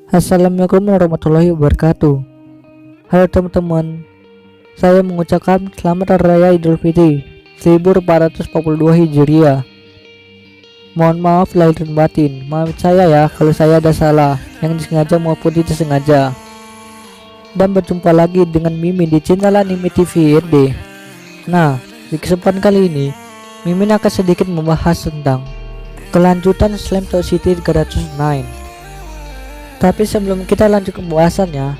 Assalamualaikum warahmatullahi wabarakatuh. Halo teman-teman, saya mengucapkan Selamat Hari Raya Idul Fitri 1442 Hijriah. Mohon maaf lahir dan batin, maaf saya ya kalau saya ada salah yang disengaja maupun tidak sengaja. Dan berjumpa lagi dengan Mimin di channel Anime TV RD. Nah, di kesempatan kali ini Mimin akan sedikit membahas tentang kelanjutan Slam Town City 309. Tapi sebelum kita lanjut ke pembahasannya,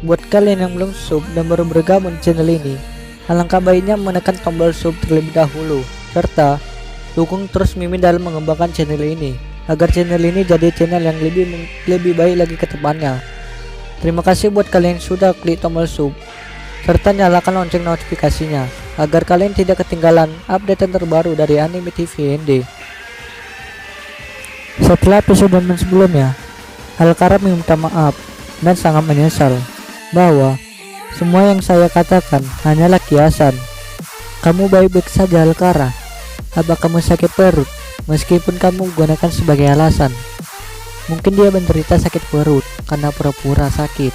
buat kalian yang belum sub dan baru bergabung di channel ini, alangkah baiknya menekan tombol sub terlebih dahulu, serta dukung terus Mimin dalam mengembangkan channel ini, agar channel ini jadi channel yang lebih baik lagi ke depannya. Terima kasih buat kalian yang sudah klik tombol sub, serta nyalakan lonceng notifikasinya, agar kalian tidak ketinggalan update terbaru dari Anime TV ND. Setelah episode sebelumnya, Halkara meminta maaf dan sangat menyesal bahwa semua yang saya katakan hanyalah kiasan. Kamu baik-baik saja Halkara. Apa kamu sakit perut? Meskipun kamu gunakan sebagai alasan. Mungkin dia menderita sakit perut karena pura-pura sakit.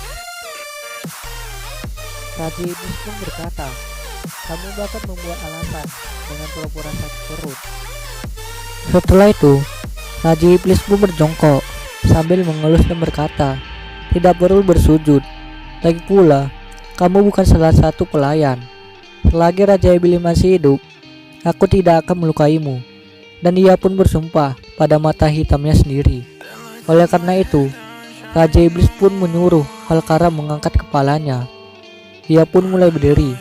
Raja Iblis pun berkata, kamu bahkan membuat alasan dengan pura-pura sakit perut. Setelah itu, Raja Iblis pun berjongkok sambil mengelus dan berkata, tidak perlu bersujud. Lagi pula, kamu bukan salah satu pelayan. Selagi Raja Iblis masih hidup, aku tidak akan melukaimu. Dan ia pun bersumpah pada mata hitamnya sendiri. Oleh karena itu, Raja Iblis pun menyuruh Halkara mengangkat kepalanya. Ia pun mulai berdiri.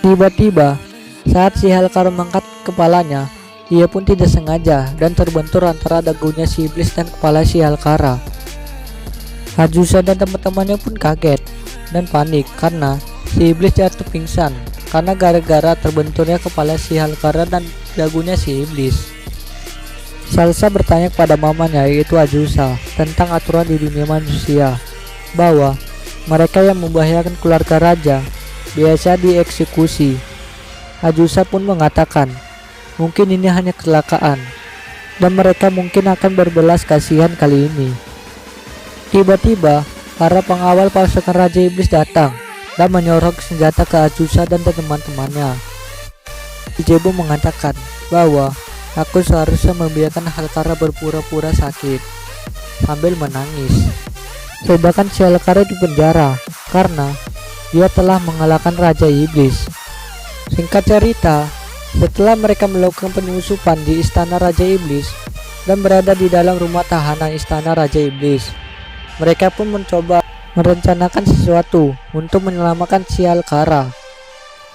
Tiba-tiba, saat si Halkara mengangkat kepalanya, ia pun tidak sengaja dan terbentur antara dagunya si iblis dan kepala si Halkara. Azusa dan teman-temannya pun kaget dan panik karena si iblis jatuh pingsan karena gara-gara terbenturnya kepala si Halkara dan dagunya si iblis. Salsa bertanya kepada mamanya, yaitu Azusa, tentang aturan di dunia manusia, bahwa mereka yang membahayakan keluarga raja biasa dieksekusi. Azusa pun mengatakan mungkin ini hanya kecelakaan dan mereka mungkin akan berbelas kasihan kali ini. Tiba-tiba para pengawal pasukan Raja Iblis datang dan menyorong senjata ke Azusa dan teman-temannya. Ijebu mengatakan bahwa aku seharusnya membiarkan Halkara berpura-pura sakit sambil menangis, sedangkan si Halkara di penjara karena dia telah mengalahkan Raja Iblis. Singkat cerita, setelah mereka melakukan penyusupan di istana Raja Iblis dan berada di dalam rumah tahanan istana Raja Iblis, mereka pun mencoba merencanakan sesuatu untuk menyelamatkan si Halkara.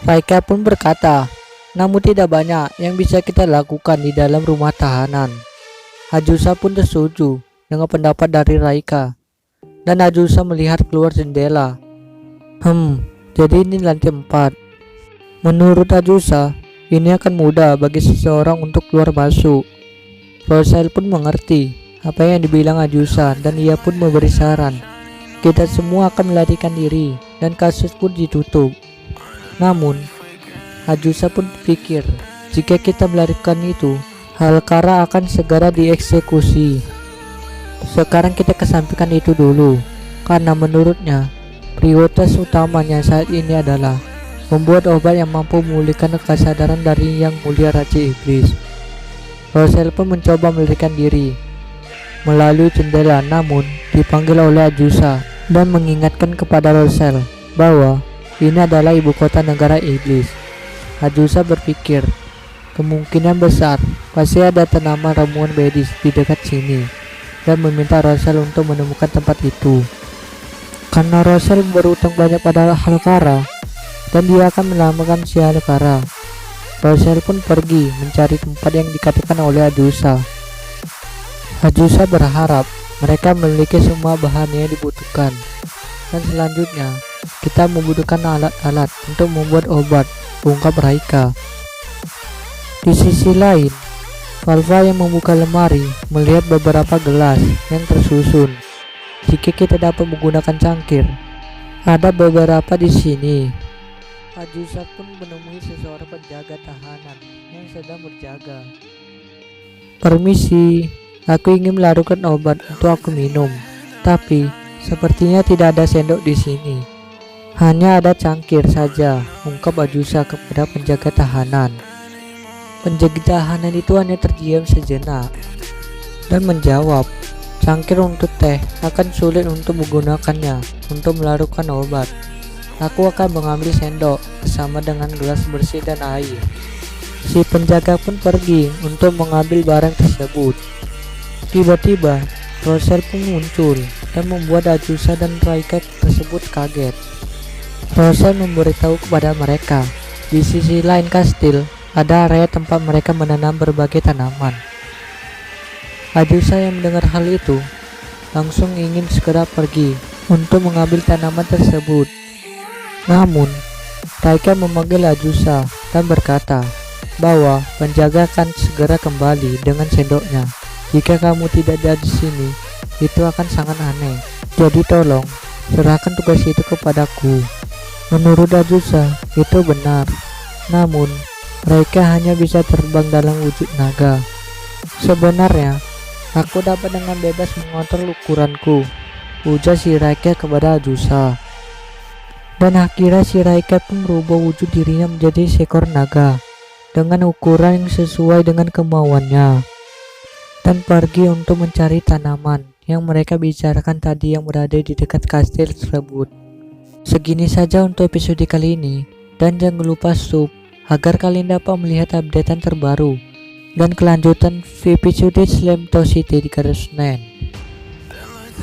Raika pun berkata, namun tidak banyak yang bisa kita lakukan di dalam rumah tahanan. Azusa pun setuju dengan pendapat dari Raika, dan Azusa melihat keluar jendela. Jadi ini lantai 4. Menurut Azusa, ini akan mudah bagi seseorang untuk keluar masuk. Rosel pun mengerti apa yang dibilang Azusa dan ia pun memberi saran. Kita semua akan melarikan diri dan kasus pun ditutup. Namun, Azusa pun berpikir jika kita melarikan itu, Halkara akan segera dieksekusi. Sekarang kita kesampingkan itu dulu, karena menurutnya prioritas utamanya saat ini adalah membuat obat yang mampu memulihkan kesadaran dari yang mulia Raja Iblis. Rosel pun mencoba melarikan diri melalui jendela, namun dipanggil oleh Azusa dan mengingatkan kepada Rosel bahwa ini adalah ibu kota negara iblis. Azusa berpikir kemungkinan besar pasti ada tanaman ramuan medis di dekat sini dan meminta Rosel untuk menemukan tempat itu. Karena Rosel berutang banyak pada Halkara dan dia akan menyelamatkan si Halkara, Rosel pun pergi mencari tempat yang dikatakan oleh Azusa. Azusa berharap mereka memiliki semua bahan yang dibutuhkan, dan selanjutnya kita membutuhkan alat-alat untuk membuat obat, ungkap Raika. Di sisi lain, Valva yang membuka lemari melihat beberapa gelas yang tersusun. Jika kita dapat menggunakan cangkir, ada beberapa di sini. Azusa pun menemui seseorang penjaga tahanan yang sedang berjaga. Permisi, aku ingin melarutkan obat untuk aku minum, tapi Sepertinya tidak ada sendok di sini. Hanya ada cangkir saja, ungkap Ajusa kepada penjaga tahanan. Penjaga tahanan itu hanya terdiam sejenak dan menjawab, cangkir untuk teh akan sulit untuk menggunakannya untuk melarutkan obat. Aku akan mengambil sendok bersama dengan gelas bersih dan air. Si penjaga pun pergi untuk mengambil barang tersebut. Tiba-tiba, Rosel pun muncul dan membuat Ajusa dan Raika tersebut kaget. Rosel memberitahu kepada mereka, di sisi lain kastil ada area tempat mereka menanam berbagai tanaman. Ajusa yang mendengar hal itu langsung ingin segera pergi untuk mengambil tanaman tersebut. Namun, Raika memanggil Ajusa dan berkata bahwa penjaga akan segera kembali dengan sendoknya. Jika kamu tidak ada di sini, itu akan sangat aneh. Jadi tolong serahkan tugas itu kepadaku. Menurut Ajusa, itu benar. Namun, Raika hanya bisa terbang dalam wujud naga. Sebenarnya, aku dapat dengan bebas mengontrol ukuranku, ujar si Raika kepada Ajusa. Dan akhirnya si Raika pun merubah wujud dirinya menjadi seekor naga dengan ukuran yang sesuai dengan kemauannya, dan pergi untuk mencari tanaman yang mereka bicarakan tadi yang berada di dekat kastil tersebut. Segini saja untuk episode kali ini, dan jangan lupa sub agar kalian dapat melihat updatean terbaru dan kelanjutan episode Slam Town City di Garis Senin.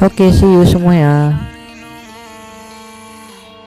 Oke, see you semua ya.